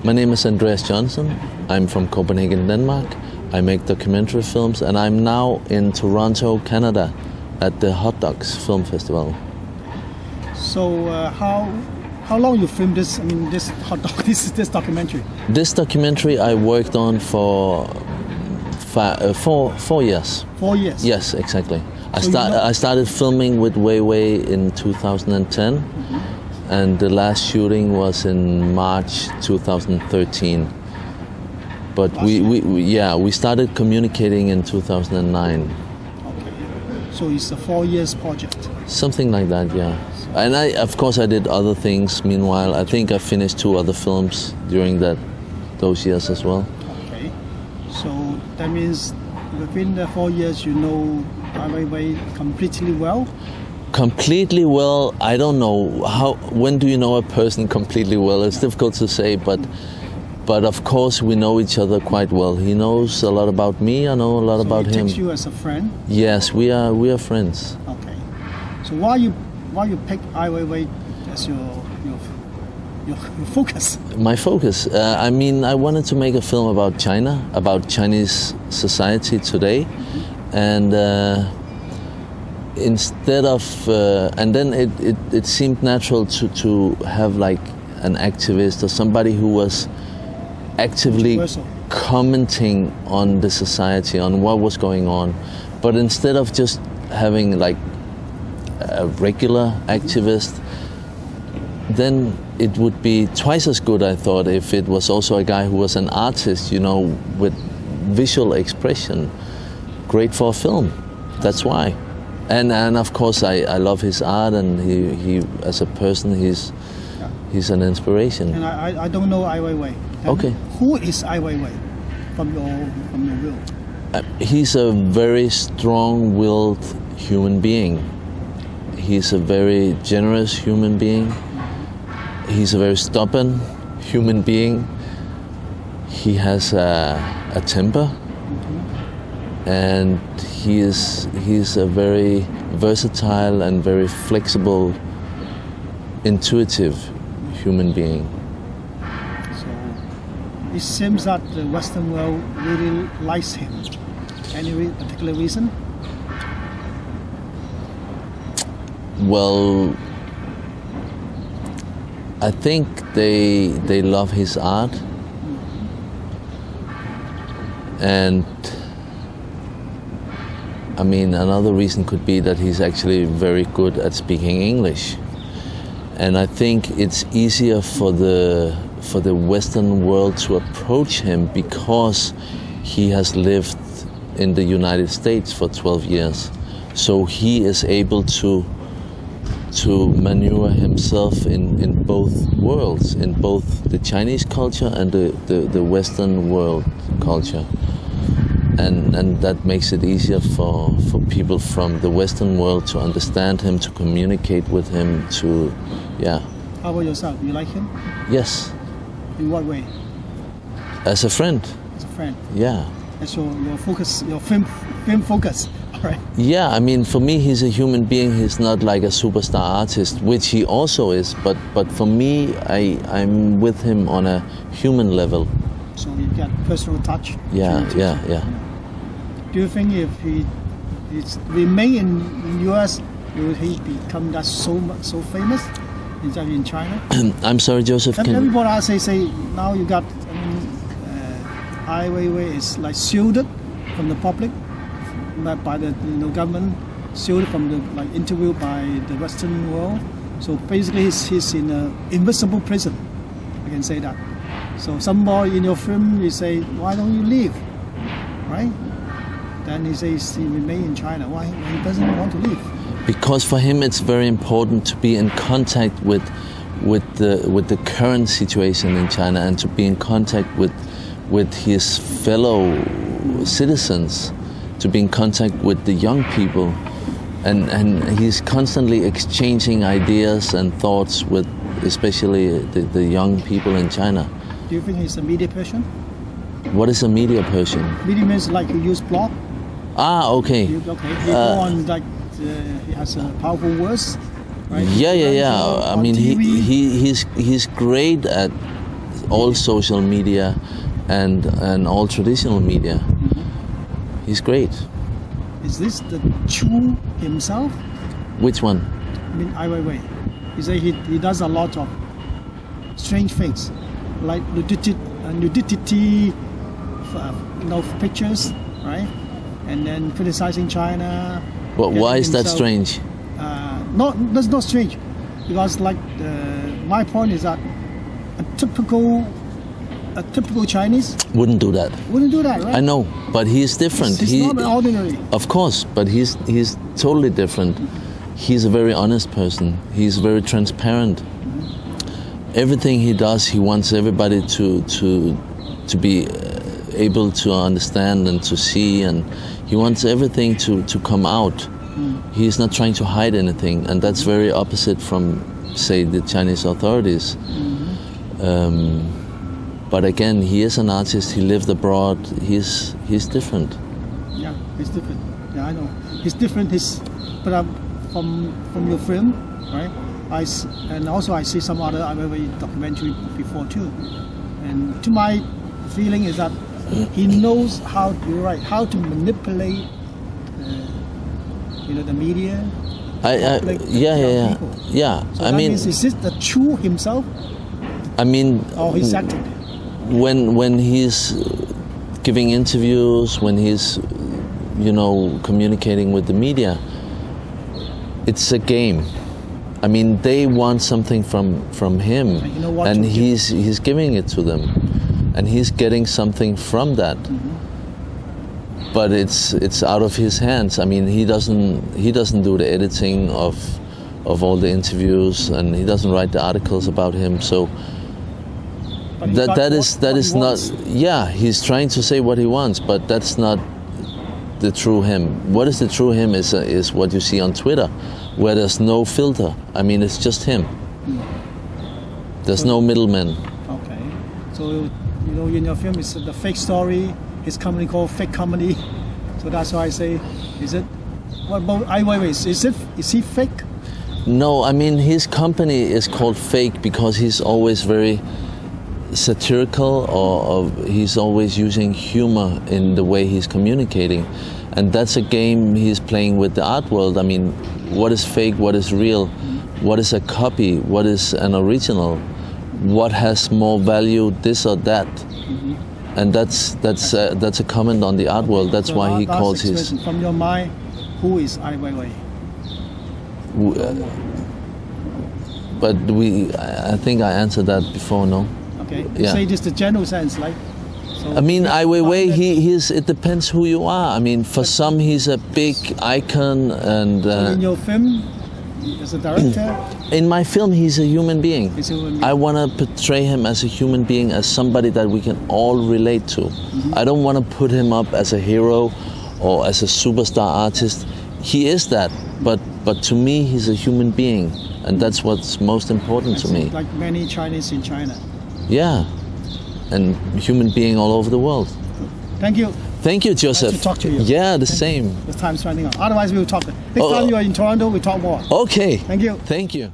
My name is Andreas Johnsen. I'm from Copenhagen, Denmark. I make documentary films, and I'm now in Toronto, Canada, at the Hot Dogs Film Festival. So how long you filmed this? I mean, this hot dog, this documentary. This documentary I worked on for 4 years. 4 years. Yes, exactly. I started filming with Weiwei in 2010, and the last shooting was in March 2013. But we started communicating in 2009. Okay. So it's a 4 years project. Something like that, yeah. And of course I did other things meanwhile. I think I finished 2 other films during those years as well. Okay. So that means within the 4 years you know Ai Weiwei completely well? Completely well, I don't know. When do you know a person completely well? It's difficult to say, but of course we know each other quite well. He knows a lot about me, I know a lot about him. So he takes you as a friend? Yes, we are friends. Okay. So why you pick Ai Weiwei as your focus? My focus? I mean, I wanted to make a film about China, about Chinese society today. And instead of, and then it seemed natural to have like an activist or somebody who was actively commenting on the society, on what was going on. But instead of just having like a regular activist, then it would be twice as good, I thought, if it was also a guy who was an artist, you know, with visual expression. Great for a film. That's why. And of course I love his art, and he as a person he's an inspiration. And I don't know Ai Weiwei. Okay. Who is Ai Weiwei from your view? He's a very strong-willed human being. He's a very generous human being. He's a very stubborn human being. He has a temper. And he's a very versatile and very flexible, intuitive human being. So it seems that the Western world really likes him. Any particular reason? Well, I think they love his art, and I mean, another reason could be that he's actually very good at speaking English. And I think it's easier for the Western world to approach him because he has lived in the United States for 12 years. So he is able to maneuver himself in both worlds, in both the Chinese culture and the Western world culture. And that makes it easier for people from the Western world to understand him, to communicate with him, yeah. How about yourself? You like him? Yes. In what way? As a friend. As a friend? Yeah. That's your focus, your film focus, all right? Yeah, I mean, for me, he's a human being. He's not like a superstar artist, which he also is. But for me, I'm with him on a human level. So you get personal touch. Yeah. Do you think if he remain in US, will he become that so famous in China? I'm sorry, Joseph. Everybody say now you got Ai Weiwei is like shielded from the public, by the government, shielded from the interview by the Western world. So basically, he's in an invisible prison. I can say that. So somebody in your film, you say, why don't you leave, right? Then he says he remain in China. Why he doesn't want to leave? Because for him it's very important to be in contact with the current situation in China, and to be in contact with his fellow citizens, to be in contact with the young people, and he's constantly exchanging ideas and thoughts with especially the young people in China. Do you think he's a media person? What is a media person? Media means like you use blog. Okay. He go on he has powerful words, right? Yeah. I mean, TV. he's great at all social media and all traditional media. He's great. Is this the Chu himself? Which one? I mean, Ai Weiwei. He say he does a lot of strange things, like nudity pictures, right? And then criticizing China. But why is that strange? That's not strange, because my point is that a typical Chinese wouldn't do that. Wouldn't do that, right? I know, but he's different. He's not ordinary. Of course, but he's totally different. He's a very honest person. He's very transparent. Everything he does, he wants everybody to be able to understand and to see, and he wants everything to come out. He's not trying to hide anything, and that's very opposite from, say, the Chinese authorities. But again, he is an artist. He lived abroad. He's different. Yeah, he's different. Yeah, I know. He's different. But from your film, right? I see some other Ai Weiwei documentary before too. And to my feeling is that he knows how to manipulate, the media. Yeah. So I mean, is this the Chu himself? I mean, or he's acting? When he's giving interviews, when he's, communicating with the media, it's a game. I mean, they want something from him, and he's giving it to them, and he's getting something from that. But it's out of his hands. I mean, he doesn't do the editing of all the interviews, and he doesn't write the articles about him. So that is not. Yeah, he's trying to say what he wants, but that's not the true him. What is the true him is what you see on Twitter, where there's no filter. I mean, it's just him. There's no middleman. Okay. So, in your film, it's the fake story. His company called Fake Comedy. So that's why I say, is it? What about Ai Weiwei? Is he fake? No, I mean, his company is called Fake because he's always very satirical, or he's always using humor in the way he's communicating, and that's a game he's playing with the art world. I mean, what is fake, what is real, what is a copy, what is an original, what has more value, this or that, and that's a comment on the art world. That's why he calls his. From your mind, who is Ai Weiwei? But I think I answered that before, no? Okay. Yeah. Say just the general sense, like. So I mean, Ai Weiwei, he's. It depends who you are. I mean, for some, he's a big icon, and. In your film, as a director. In my film, he's a human being. He's a human being. I want to portray him as a human being, as somebody that we can all relate to. I don't want to put him up as a hero or as a superstar artist. He is that, but to me, he's a human being, and that's what's most important to me. Like many Chinese in China. Yeah, and human being all over the world. Thank you. Thank you, Joseph. Nice to talk to you. Yeah, the same. The time's running out. Otherwise, we'll talk. Next time you are in Toronto, we'll talk more. Okay. Thank you. Thank you.